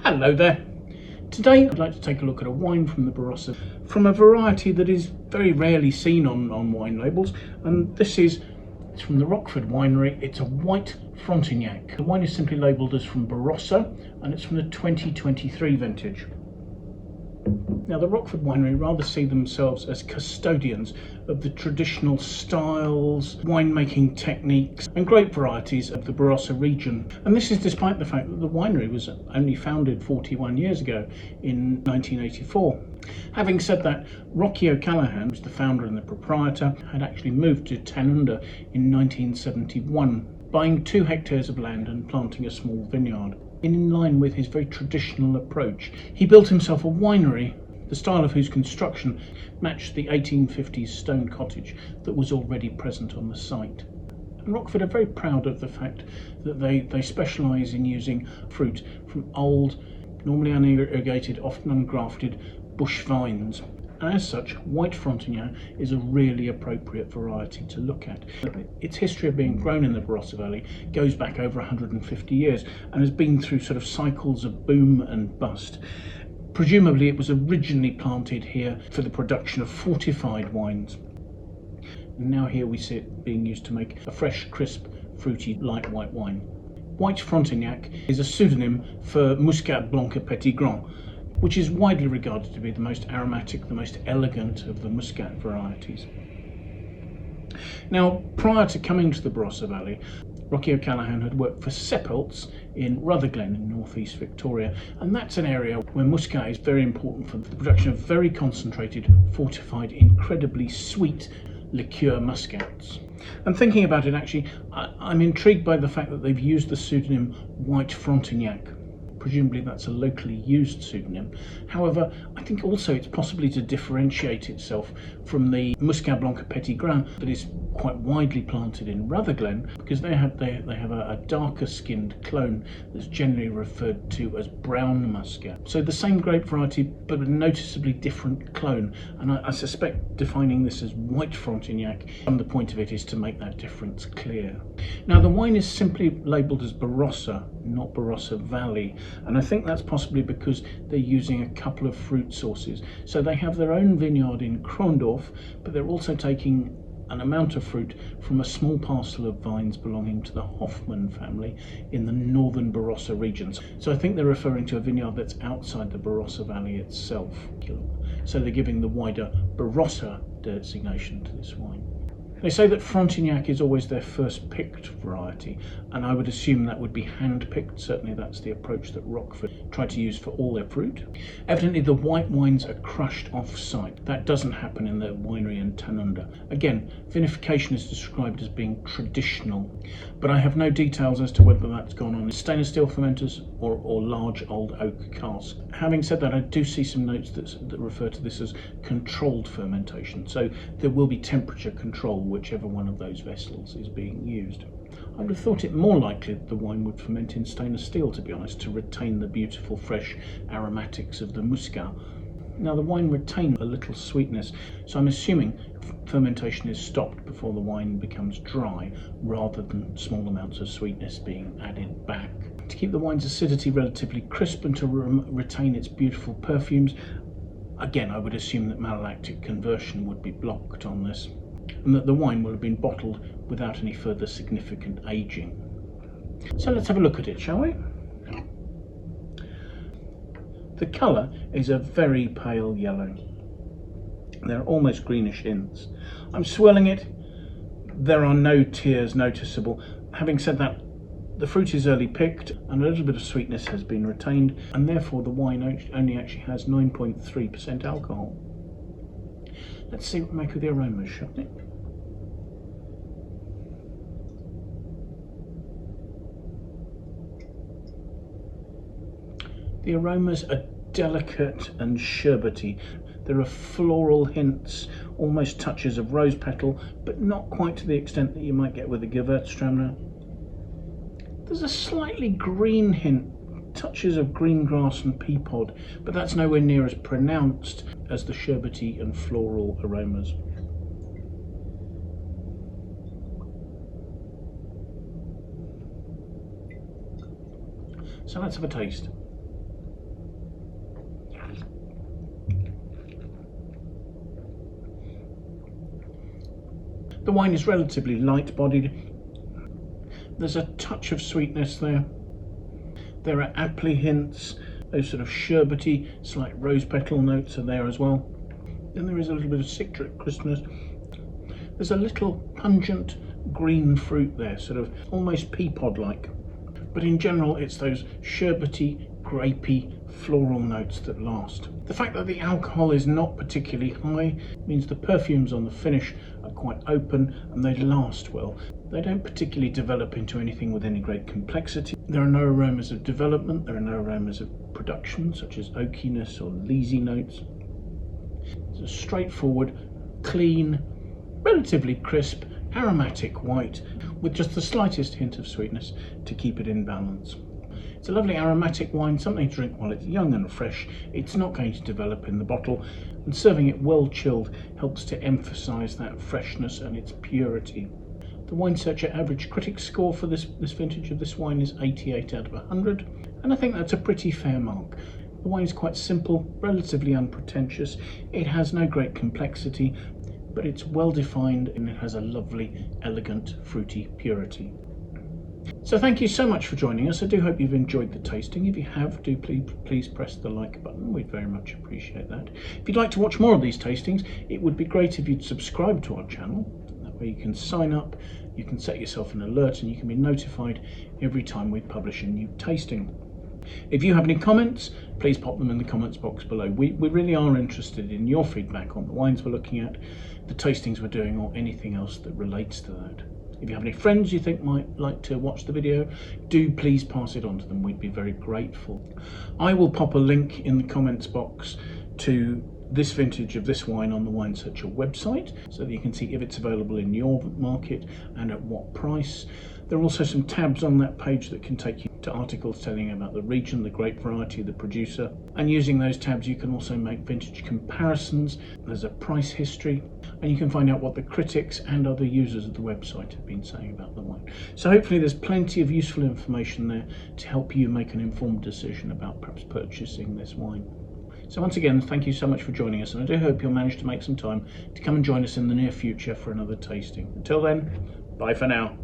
Hello there. Today I'd like to take a look at a wine from the Barossa, from a variety that is very rarely seen on wine labels, and it's from the Rockford Winery. It's a white Frontignac. The wine is simply labelled as from Barossa, and it's from the 2023 vintage. Now, the Rockford Winery rather see themselves as custodians of the traditional styles, winemaking techniques and grape varieties of the Barossa region. And this is despite the fact that the winery was only founded 41 years ago in 1984. Having said that, Rocky O'Callaghan, who's the founder and the proprietor, had actually moved to Tanunda in 1971, buying 2 hectares of land and planting a small vineyard. In line with his very traditional approach, he built himself a winery, the style of whose construction matched the 1850s stone cottage that was already present on the site. And Rockford are very proud of the fact that they specialise in using fruit from old, normally unirrigated, often ungrafted bush vines. And as such, white Frontignac is a really appropriate variety to look at. Its history of being grown in the Barossa Valley goes back over 150 years and has been through sort of cycles of boom and bust. Presumably it was originally planted here for the production of fortified wines. And now here we see it being used to make a fresh, crisp, fruity, light white wine. White Frontignac is a pseudonym for Muscat Blanc Petit Grand, which is widely regarded to be the most aromatic, the most elegant of the Muscat varieties. Now, prior to coming to the Barossa Valley, Rocky O'Callaghan had worked for Seppelt in Rutherglen in northeast Victoria, and that's an area where Muscat is very important for the production of very concentrated, fortified, incredibly sweet liqueur muscats. And thinking about it, actually, I'm intrigued by the fact that they've used the pseudonym White Frontignac. Presumably that's a locally used pseudonym. However, I think also it's possibly to differentiate itself from the Muscat Blanc Petit Grand that is quite widely planted in Rutherglen, because they have a darker skinned clone that's generally referred to as brown muscat. So the same grape variety but a noticeably different clone, and I suspect defining this as white Frontignac, and the point of it is to make that difference clear. Now, the wine is simply labelled as Barossa, not Barossa Valley, and I think that's possibly because they're using a couple of fruit sources. So they have their own vineyard in Krondorf, but they're also taking an amount of fruit from a small parcel of vines belonging to the Hoffman family in the northern Barossa regions. So I think they're referring to a vineyard that's outside the Barossa Valley itself. So they're giving the wider Barossa designation to this wine. They say that Frontignac is always their first picked variety, and I would assume that would be hand picked. Certainly that's the approach that Rockford try to use for all their fruit. Evidently the white wines are crushed off site. That doesn't happen in the winery in Tanunda. Again, vinification is described as being traditional, but I have no details as to whether that's gone on in stainless steel fermenters or large old oak casks. Having said that, I do see some notes that refer to this as controlled fermentation, so there will be temperature control whichever one of those vessels is being used. I would have thought it more likely that the wine would ferment in stainless steel, to be honest, to retain the beautiful fresh aromatics of the Muscat. Now, the wine retains a little sweetness, so I'm assuming fermentation is stopped before the wine becomes dry, rather than small amounts of sweetness being added back. To keep the wine's acidity relatively crisp and to retain its beautiful perfumes, again, I would assume that malolactic conversion would be blocked on this, and that the wine will have been bottled without any further significant aging. So let's have a look at it, shall we? The colour is a very pale yellow. There are almost greenish hints. I'm swirling it. There are no tears noticeable. Having said that, the fruit is early picked and a little bit of sweetness has been retained, and therefore the wine only actually has 9.3% alcohol. Let's see what we make of the aromas, shall we? The aromas are delicate and sherbety. There are floral hints, almost touches of rose petal, but not quite to the extent that you might get with a Gewürztraminer. There's a slightly green hint, touches of green grass and pea pod, but that's nowhere near as pronounced as the sherbety and floral aromas. So let's have a taste. The wine is relatively light-bodied. There's a touch of sweetness there. There are apple hints, those sort of sherbety, slight rose petal notes are there as well. Then there is a little bit of citric crispness. There's a little pungent green fruit there, sort of almost pea pod-like. But in general, it's those sherbety, grapey, floral notes that last. The fact that the alcohol is not particularly high means the perfumes on the finish are quite open and they last well. They don't particularly develop into anything with any great complexity. There are no aromas of development, there are no aromas of production, such as oakiness or leesy notes. It's a straightforward, clean, relatively crisp, aromatic white with just the slightest hint of sweetness to keep it in balance. It's a lovely aromatic wine, something to drink while it's young and fresh. It's not going to develop in the bottle, and serving it well chilled helps to emphasise that freshness and its purity. The Wine Searcher average critic score for this vintage of this wine is 88 out of 100, and I think that's a pretty fair mark. The wine is quite simple, relatively unpretentious. It has no great complexity, but it's well defined and it has a lovely, elegant, fruity purity. So thank you so much for joining us. I do hope you've enjoyed the tasting. If you have, do please press the like button. We'd very much appreciate that. If you'd like to watch more of these tastings, it would be great if you'd subscribe to our channel. That way you can sign up, you can set yourself an alert, and you can be notified every time we publish a new tasting. If you have any comments, please pop them in the comments box below. We really are interested in your feedback on the wines we're looking at, the tastings we're doing, or anything else that relates to that. If you have any friends you think might like to watch the video, do please pass it on to them. We'd be very grateful. I will pop a link in the comments box to this vintage of this wine on the Wine Searcher website so that you can see if it's available in your market and at what price. There are also some tabs on that page that can take you to articles telling you about the region, the grape variety, the producer, and using those tabs you can also make vintage comparisons. There's a price history, and you can find out what the critics and other users of the website have been saying about the wine. So hopefully there's plenty of useful information there to help you make an informed decision about perhaps purchasing this wine. So once again, thank you so much for joining us, and I do hope you'll manage to make some time to come and join us in the near future for another tasting. Until then, bye for now.